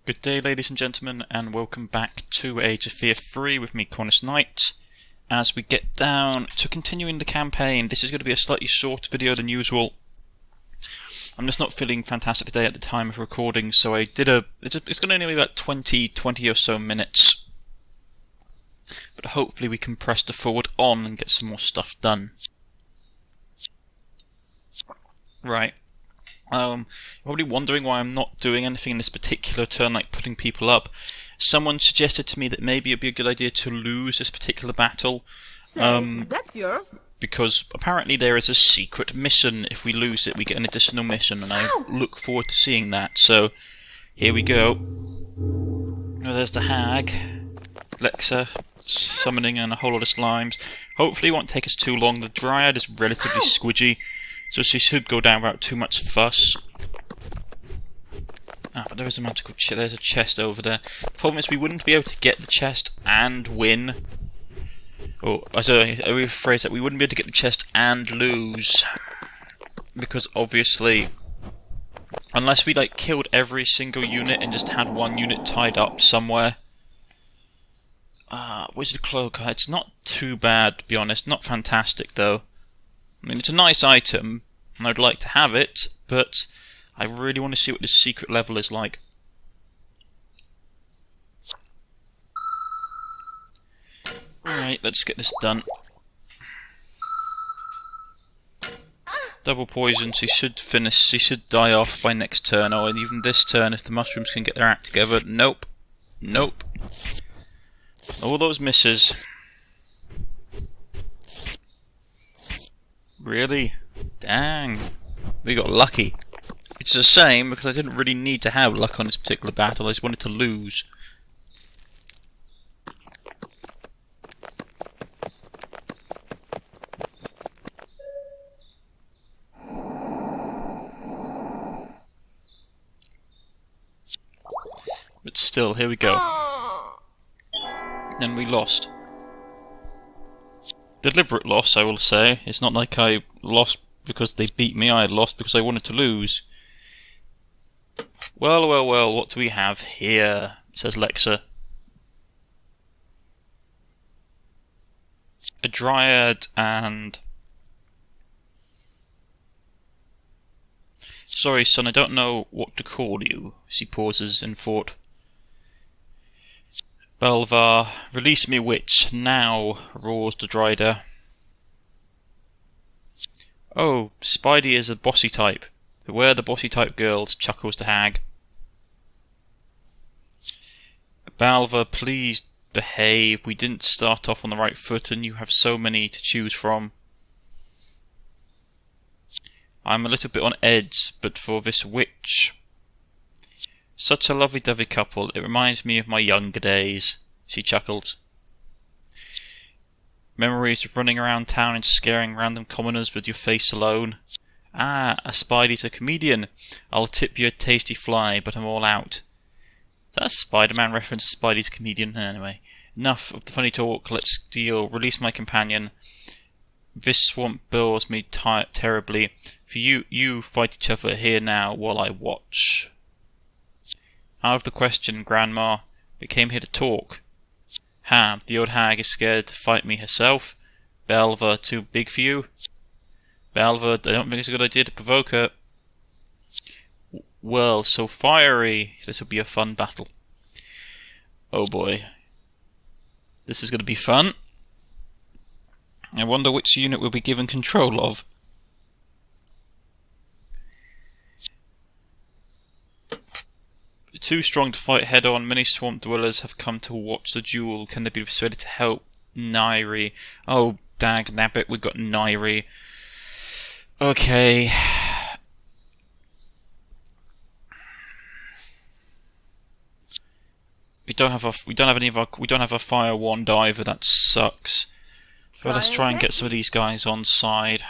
Good day, ladies and gentlemen, and welcome back to Age of Fear 3 with me, Cornish Knight. As we get down to continuing the campaign, this is going to be a slightly shorter video than usual. I'm just not feeling fantastic today at the time of recording, so I did it's going to be about 20 or so minutes. But hopefully we can press the forward on and get some more stuff done. Right. You're probably wondering why I'm not doing anything in this particular turn, like putting people up. Someone suggested to me that maybe it'd be a good idea to lose this particular battle. That's yours. Because apparently there is a secret mission. If we lose it, we get an additional mission, and I look forward to seeing that. So, here we go. Oh, there's the hag. Lexa summoning and a whole lot of slimes. Hopefully it won't take us too long. The dryad is relatively squidgy, so she should go down without too much fuss. Ah, but there is a magical chest. There's a chest over there. The problem is we wouldn't be able to get the chest and win. Or, I rephrase that, we wouldn't be able to get the chest and lose. Because obviously, unless we like killed every single unit and just had one unit tied up somewhere. Wizard Cloak, it's not too bad, to be honest. Not fantastic, though. I mean, it's a nice item, and I'd like to have it, but I really want to see what this secret level is like. Alright, let's get this done. Double poison, she should finish, she should die off by next turn, or even this turn if the mushrooms can get their act together. Nope. Nope. All those misses. Really? Dang. We got lucky. Which is a shame, because I didn't really need to have luck on this particular battle, I just wanted to lose. But still, here we go. And we lost. Deliberate loss, I will say. It's not like I lost because they beat me, I lost because I wanted to lose. Well, well, well, what do we have here? Says Lexa. A dryad and... Sorry, son, I don't know what to call you. She pauses in thought. Belvar, release me, witch, now, roars the Dryder. Oh, Spidey is a bossy type. Beware the bossy type girls, chuckles the hag. Belvar, please behave. We didn't start off on the right foot and you have so many to choose from. I'm a little bit on edge, but for this witch... Such a lovey-dovey couple, it reminds me of my younger days, she chuckled. Memories of running around town and scaring random commoners with your face alone. Ah, a Spidey's a comedian. I'll tip you a tasty fly, but I'm all out. That's a Spider-Man reference to Spidey's comedian. Anyway, enough of the funny talk, let's deal. Release my companion. This swamp bores me terribly. For you fight each other here now while I watch. Out of the question, Grandma. We came here to talk. Ha, the old hag is scared to fight me herself. Belvar, too big for you? Belvar, I don't think it's a good idea to provoke her. Well, so fiery. This will be a fun battle. Oh boy. This is going to be fun. I wonder which unit we'll be given control of. Too strong to fight head-on, many swamp dwellers have come to watch the duel. Can they be persuaded to help? Nairi. Oh, dag nabbit, we've got Nairi. Okay. We don't have a fire wand either, that sucks. But let's try and get some of these guys on side.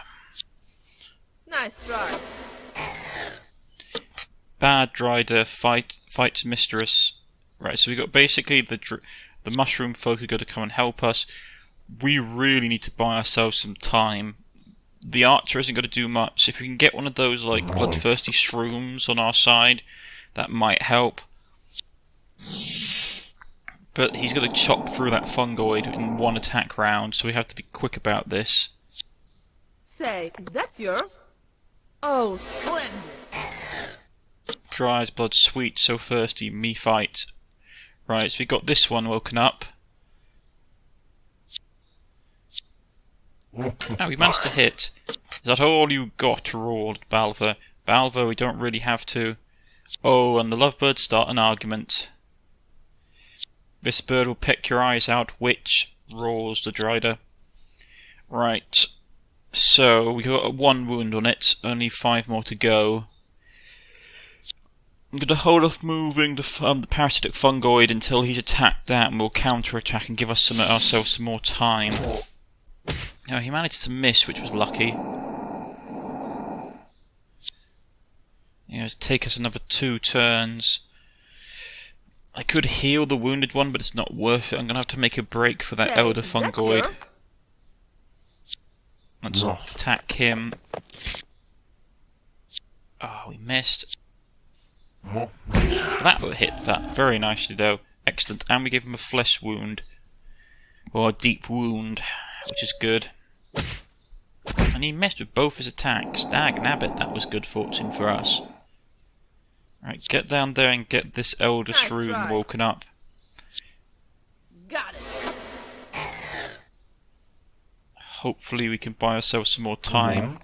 Nice try. Bad Dryder fights Mistress. Right, so we got basically the mushroom folk are going to come and help us. We really need to buy ourselves some time. The archer isn't going to do much. If we can get one of those like bloodthirsty shrooms on our side, that might help. But he's going to chop through that fungoid in one attack round, so we have to be quick about this. Say, is that yours? Oh, splendid. Dry as blood, sweet, so thirsty, me fight. Right, so we got this one woken up. Oh, we managed to hit. Is that all you got? Roared Balver. Balver, we don't really have to. Oh, and the lovebirds start an argument. This bird will peck your eyes out, witch, roars the Dryder. Right, so we got 1 wound on it, only 5 more to go. I'm going to hold off moving the parasitic fungoid until he's attacked that, and we'll counter-attack and give ourselves some more time. Now, he managed to miss, which was lucky. It'll take us another 2 turns. I could heal the wounded one, but it's not worth it. I'm going to have to make a break for that Elder Fungoid. Let's attack him. Oh, we missed. That would hit that very nicely, though. Excellent. And we gave him a flesh wound. Or a deep wound, which is good. And he missed with both his attacks. Dag nabbit, that was good fortune for us. Right, get down there and get this Elder Shroom woken up. Got it. Hopefully we can buy ourselves some more time.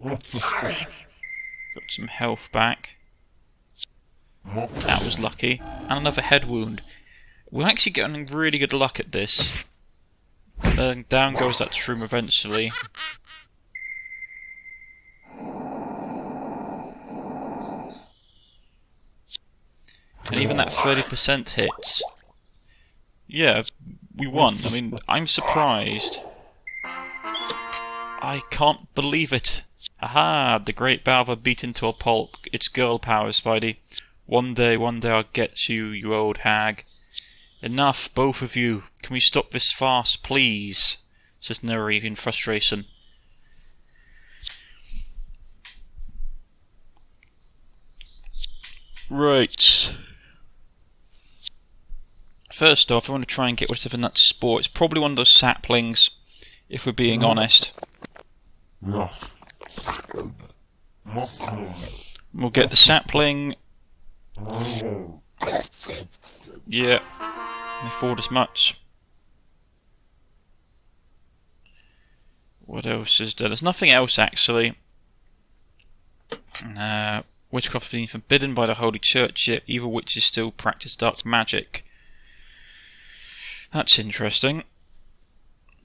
Got some health back. That was lucky. And another head wound. We're actually getting really good luck at this. Then down goes that shroom eventually. And even that 30% hits. Yeah, we won. I mean, I'm surprised. I can't believe it. Aha! The great Balver beat into a pulp. It's girl power, Spidey. One day I'll get you, you old hag. Enough, both of you. Can we stop this farce, please? Says Nuri in frustration. Right. First off, I want to try and get whatever in that spore. It's probably one of those saplings, if we're being honest. We'll get the sapling. Yeah, they thought as much. What else is there? There's nothing else, actually. Witchcraft has been forbidden by the Holy Church, yet evil witches still practice dark magic. That's interesting.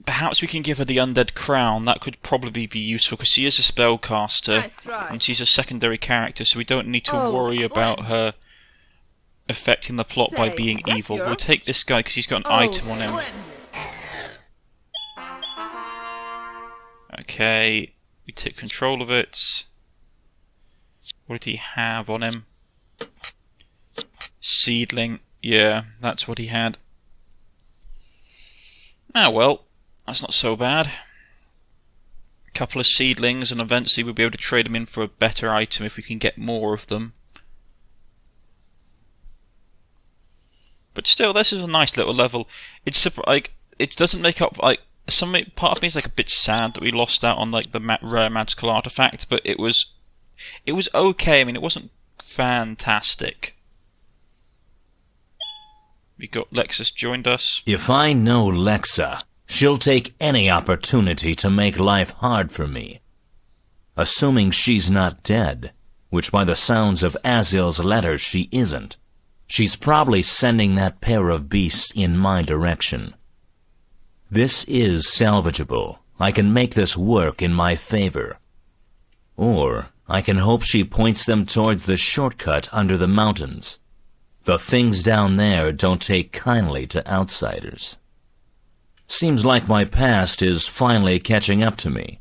Perhaps we can give her the Undead Crown. That could probably be useful, because she is a spellcaster, and she's a secondary character, so we don't need to worry about her affecting the plot by being evil. We'll take this guy, because he's got an item on him. Okay, we take control of it. What did he have on him? Seedling. Yeah, that's what he had. Ah well, that's not so bad. A couple of seedlings, and eventually we'll be able to trade them in for a better item if we can get more of them. But still, this is a nice little level. It's like, it doesn't make up, like, part of me is like a bit sad that we lost out on like the rare magical artifact, but it was okay. I mean, it wasn't fantastic. We got Lexus joined us. If I know Lexa, she'll take any opportunity to make life hard for me. Assuming she's not dead, which by the sounds of Azil's letters she isn't, she's probably sending that pair of beasts in my direction. This is salvageable. I can make this work in my favor. Or I can hope she points them towards the shortcut under the mountains. The things down there don't take kindly to outsiders. Seems like my past is finally catching up to me.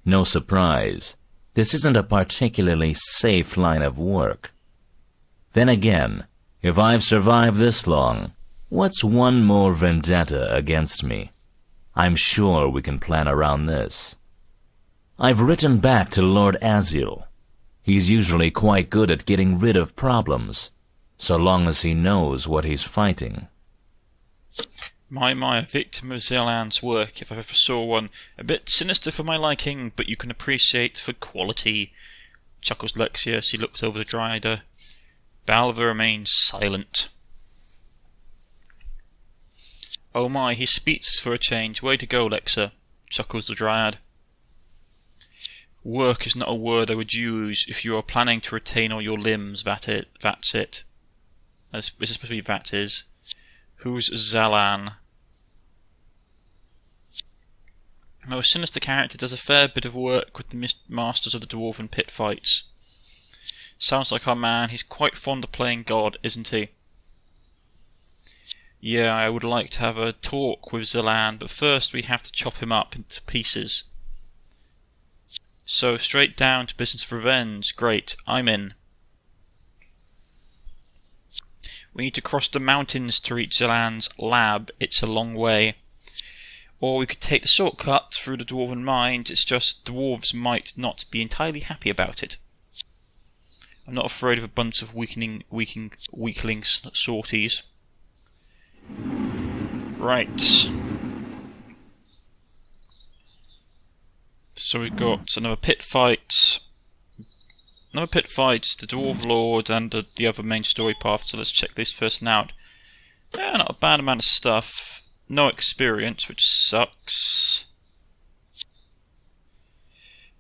No surprise. This isn't a particularly safe line of work. Then again, if I've survived this long, what's one more vendetta against me? I'm sure we can plan around this. I've written back to Lord Azil. He's usually quite good at getting rid of problems. so long as he knows what he's fighting. My, a victim of Zelan's work, if I ever saw one. A bit sinister for my liking, but you can appreciate for quality, chuckles Lexia as he looks over the Dryada. Balva remains silent. Oh my, he speaks for a change. Way to go, Lexa, chuckles the Dryad. Work is not a word I would use if you are planning to retain all your limbs, that's it. This is supposed to be that is. Who's Zalan? The most sinister character does a fair bit of work with the masters of the Dwarven pit fights. Sounds like our man, he's quite fond of playing God, isn't he? Yeah, I would like to have a talk with Zalan, but first we have to chop him up into pieces. So, straight down to business of revenge. Great, I'm in. We need to cross the mountains to reach Zalan's lab. It's a long way. Or we could take the shortcut through the Dwarven mines. It's just dwarves might not be entirely happy about it. I'm not afraid of a bunch of weakling sorties. Right. So we've got another pit fight. The Dwarf Lord and the other main story path, so let's check this person out. Yeah, not a bad amount of stuff. No experience, which sucks.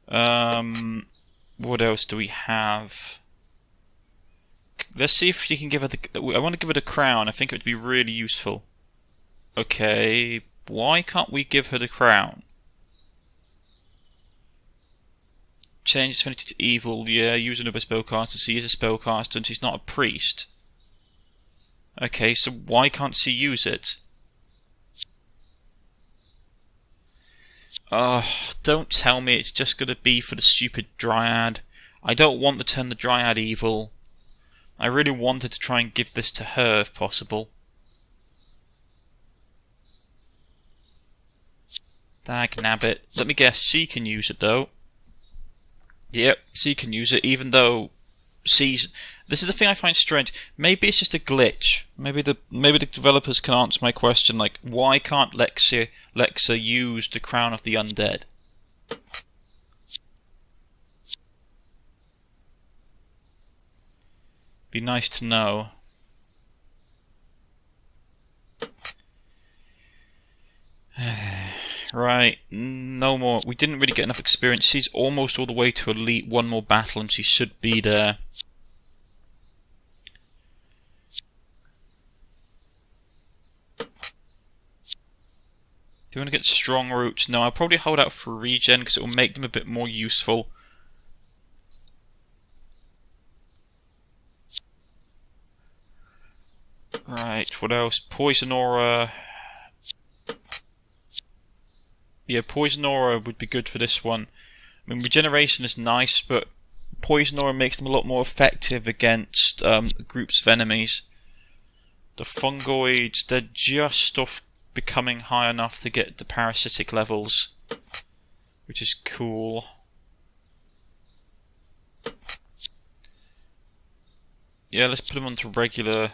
What else do we have? Let's see if she can give her the... I want to give her the crown. I think it would be really useful. Okay, why can't we give her the crown? Change affinity to evil, yeah, use another spellcaster. She is a spellcaster and she's not a priest. Okay, so why can't she use it? Don't tell me it's just going to be for the stupid Dryad. I don't want to turn the Dryad evil. I really wanted to try and give this to her if possible. Dagnabbit. Let me guess, she can use it though. Yep, she can use it, even though she's... This is the thing I find strange. Maybe it's just a glitch. Maybe the developers can answer my question, like, why can't Lexa use the Crown of the Undead? Be nice to know. Right, no more. We didn't really get enough experience. She's almost all the way to Elite. One more battle and she should be there. Do you want to get strong roots? No, I'll probably hold out for regen because it will make them a bit more useful. Right, what else? Poison Aura. Yeah, Poison Aura would be good for this one. I mean, regeneration is nice, but Poison Aura makes them a lot more effective against groups of enemies. The Fungoids, they're just off becoming high enough to get the parasitic levels, which is cool. Yeah, let's put them onto regular.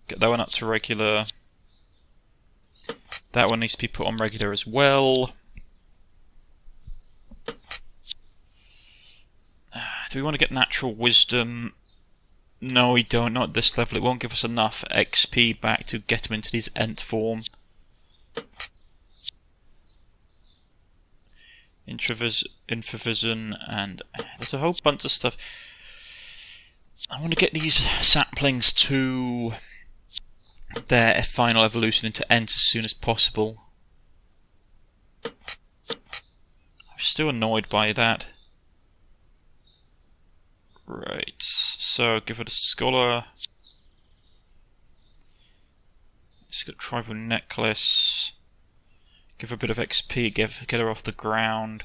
Get that one up to regular. That one needs to be put on regular as well. Do we want to get natural wisdom? No, we don't. Not at this level. It won't give us enough XP back to get him into his Ent form. Intravision, and there's a whole bunch of stuff. I want to get these saplings to their final evolution into Ent as soon as possible. I'm still annoyed by that. Right, so give it a scholar. Let's get a tribal necklace. Give her a bit of XP, get her off the ground.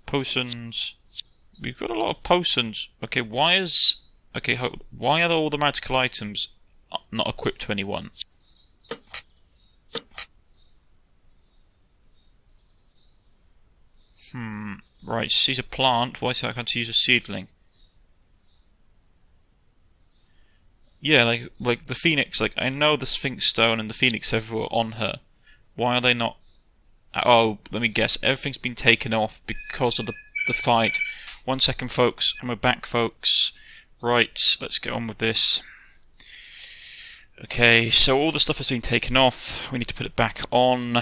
Potions. We've got a lot of potions. Okay, why are all the magical items not equipped to anyone? Right, she's a plant. Why is it I can't use a seedling? Yeah, like the phoenix. Like I know the Sphinx stone and the phoenix everywhere on her. Why are they not? Oh, let me guess. Everything's been taken off because of the fight. 1 second, folks. I'm back, folks. Right, let's get on with this. Okay, so all the stuff has been taken off. We need to put it back on.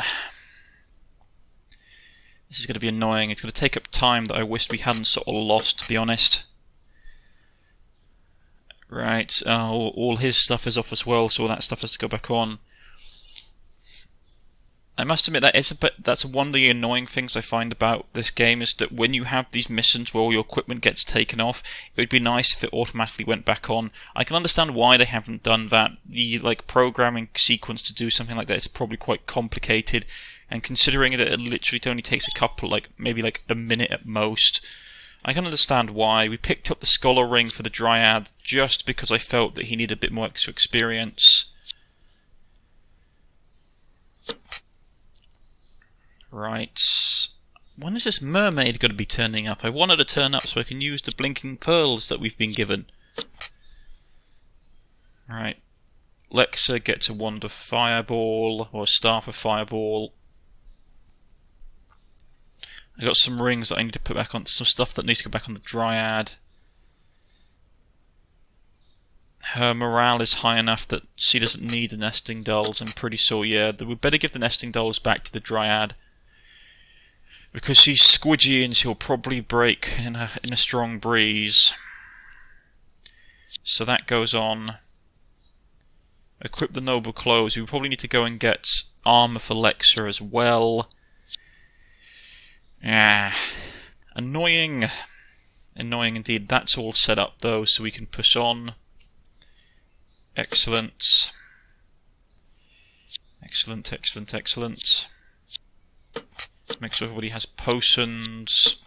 This is going to be annoying. It's going to take up time that I wish we hadn't sort of lost, to be honest. Right, all his stuff is off as well, so all that stuff has to go back on. I must admit that's one of the annoying things I find about this game, is that when you have these missions where all your equipment gets taken off, it would be nice if it automatically went back on. I can understand why they haven't done that. The programming sequence to do something like that is probably quite complicated, and considering that it literally only takes a couple, maybe a minute at most, I can understand why. We picked up the Scholar Ring for the Dryad just because I felt that he needed a bit more extra experience. Right. When is this mermaid going to be turning up? I want her to turn up so I can use the blinking pearls that we've been given. Right. Lexa gets a wand of fireball, or a staff of fireball. I got some rings that I need to put back on, some stuff that needs to go back on the Dryad. Her morale is high enough that she doesn't need the nesting dolls. I'm pretty sure, yeah, that we'd better give the nesting dolls back to the Dryad, because she's squidgy and she'll probably break in a strong breeze. So that goes on. Equip the noble clothes. We probably need to go and get armor for Lexa as well. Ah, annoying. Annoying indeed. That's all set up though, so we can push on. Excellent. Excellent, excellent, excellent. Make sure everybody has potions.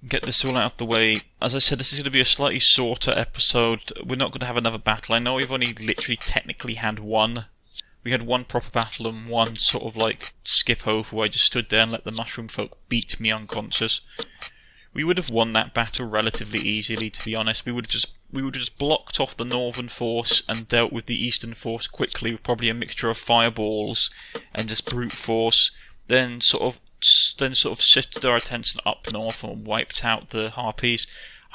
Get this all out of the way. As I said, this is going to be a slightly shorter episode. We're not going to have another battle. I know we've only literally technically had one. We had one proper battle and one sort of skip over where I just stood there and let the mushroom folk beat me unconscious. We would have won that battle relatively easily, to be honest. We would have just blocked off the northern force and dealt with the eastern force quickly with probably a mixture of fireballs and just brute force. Then sort of shifted our attention up north and wiped out the harpies.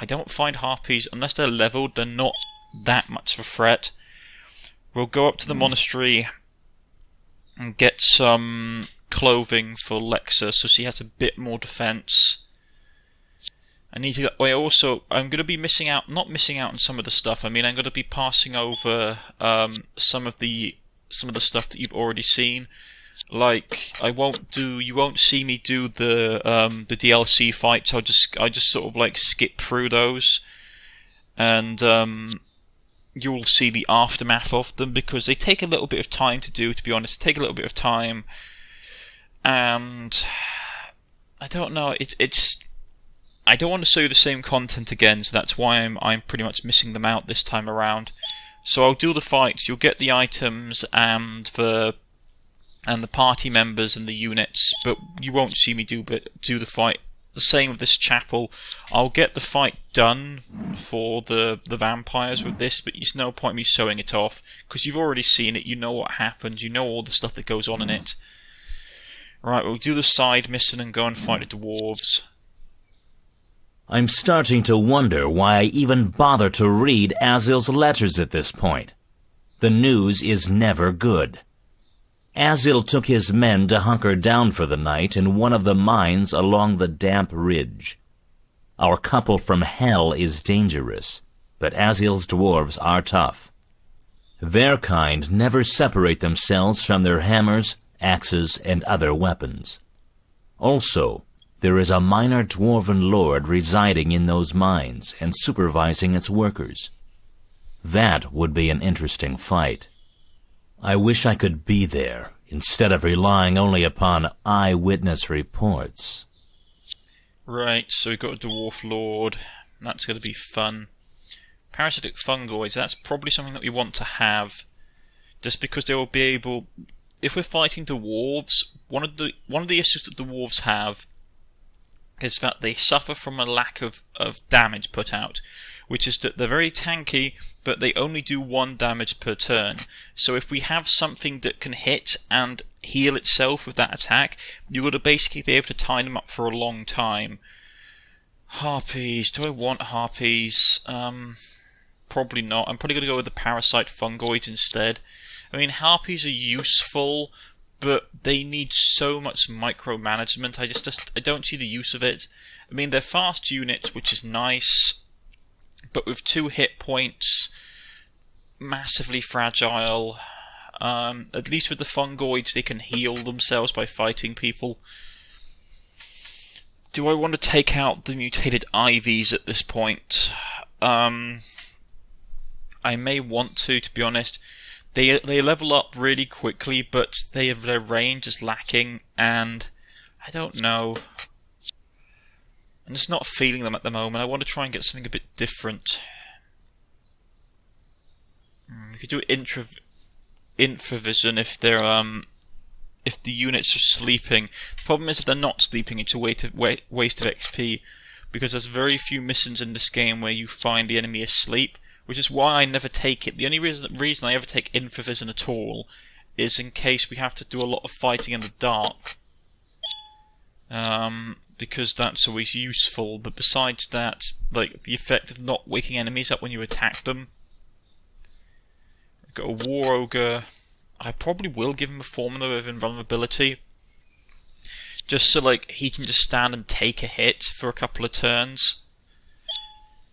I don't find harpies, unless they're leveled, they're not that much of a threat. We'll go up to the monastery and get some clothing for Lexa so she has a bit more defense. I'm going to be not missing out on some of the stuff. I mean, I'm going to be passing over some of the stuff that you've already seen. You won't see me do the DLC fights. I just sort of skip through those, and you'll see the aftermath of them, because they take a little bit of time to do, to be honest. They take a little bit of time, and I don't know, I don't want to show you the same content again, so that's why I'm pretty much missing them out this time around. So I'll do the fights, you'll get the items and the party members and the units, but you won't see me do the fight. The same with this chapel. I'll get the fight done for the vampires with this, but there's no point me showing it off, because you've already seen it, you know what happens, you know all the stuff that goes on in it. Right, we'll do the side mission and go and fight the dwarves. I'm starting to wonder why I even bother to read Azil's letters at this point. The news is never good. Azil took his men to hunker down for the night in one of the mines along the damp ridge. Our couple from hell is dangerous, but Azil's dwarves are tough. Their kind never separate themselves from their hammers, axes, and other weapons. Also, there is a minor dwarven lord residing in those mines and supervising its workers. That would be an interesting fight. I wish I could be there, instead of relying only upon eyewitness reports. Right, so we've got a dwarf lord. That's going to be fun. Parasitic fungoids, that's probably something that we want to have. Just because they will be able... if we're fighting dwarves, one of the issues that dwarves have is that they suffer from a lack of damage put out, which is that they're very tanky, but they only do 1 damage per turn. So if we have something that can hit and heal itself with that attack, you've got to basically be able to tie them up for a long time. Harpies. Do I want harpies? Probably not. I'm probably going to go with the parasite fungoids instead. I mean, harpies are useful, but they need so much micromanagement. I don't see the use of it. I mean, they're fast units, which is nice, but with 2 hit points, massively fragile. At least with the fungoids, they can heal themselves by fighting people. Do I want to take out the mutated Ivies at this point? I may want to be honest. They level up really quickly, but their range is lacking, and I don't know. I'm just not feeling them at the moment. I want to try and get something a bit different. We could do infravision if they're if the units are sleeping. The problem is if they're not sleeping, it's a waste of XP, because there's very few missions in this game where you find the enemy asleep, which is why I never take it. The only reason I ever take infravision at all is in case we have to do a lot of fighting in the dark. Because that's always useful, but besides that, like, the effect of not waking enemies up when you attack them. I've got a War Ogre. I probably will give him a formula of invulnerability, just so like he can just stand and take a hit for a couple of turns.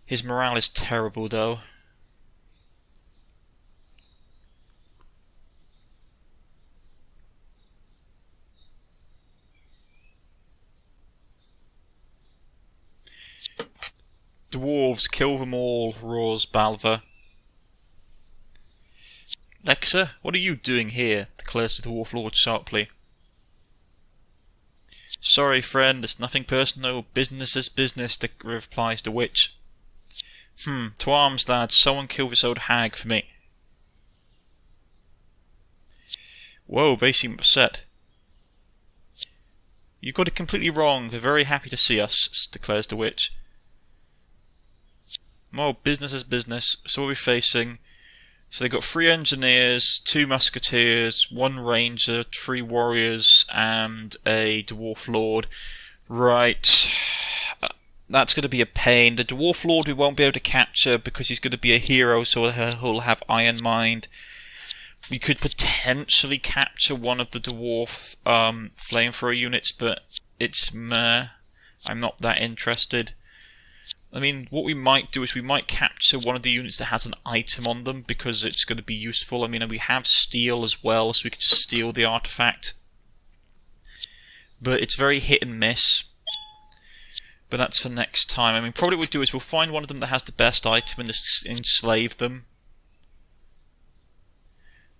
His morale is terrible though. Dwarves, kill them all, roars Balver. Lexa, what are you doing here? Declares the Dwarf Lord sharply. Sorry, friend, it's nothing personal. Business is business, replies the witch. To arms, lads. Someone kill this old hag for me. Whoa, they seem upset. You got it completely wrong. They're very happy to see us, declares the witch. Well, business is business. So what are we facing? So they've got 3 engineers, 2 musketeers, 1 ranger, 3 warriors, and a dwarf lord. Right. That's going to be a pain. The dwarf lord we won't be able to capture because he's going to be a hero, so he'll have Iron Mind. We could potentially capture one of the dwarf flamethrower units, but it's meh. I'm not that interested. I mean, what we might do is we might capture one of the units that has an item on them because it's going to be useful. I mean, we have steel as well, so we could just steal the artifact. But it's very hit and miss. But that's for next time. I mean, probably what we'll do is we'll find one of them that has the best item and just enslave them.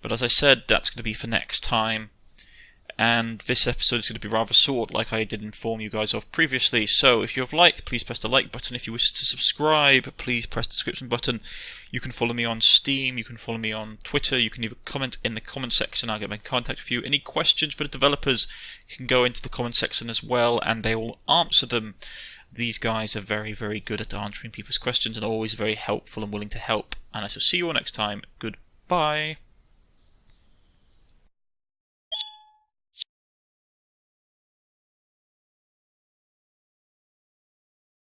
But as I said, that's going to be for next time. And this episode is going to be rather short, like I did inform you guys of previously. So if you have liked, please press the like button. If you wish to subscribe, please press the subscription button. You can follow me on Steam, you can follow me on Twitter, you can leave a comment in the comment section, I'll get in contact with you. Any questions for the developers, you can go into the comment section as well, and they will answer them. These guys are very, very good at answering people's questions and are always very helpful and willing to help. And I shall see you all next time. Goodbye.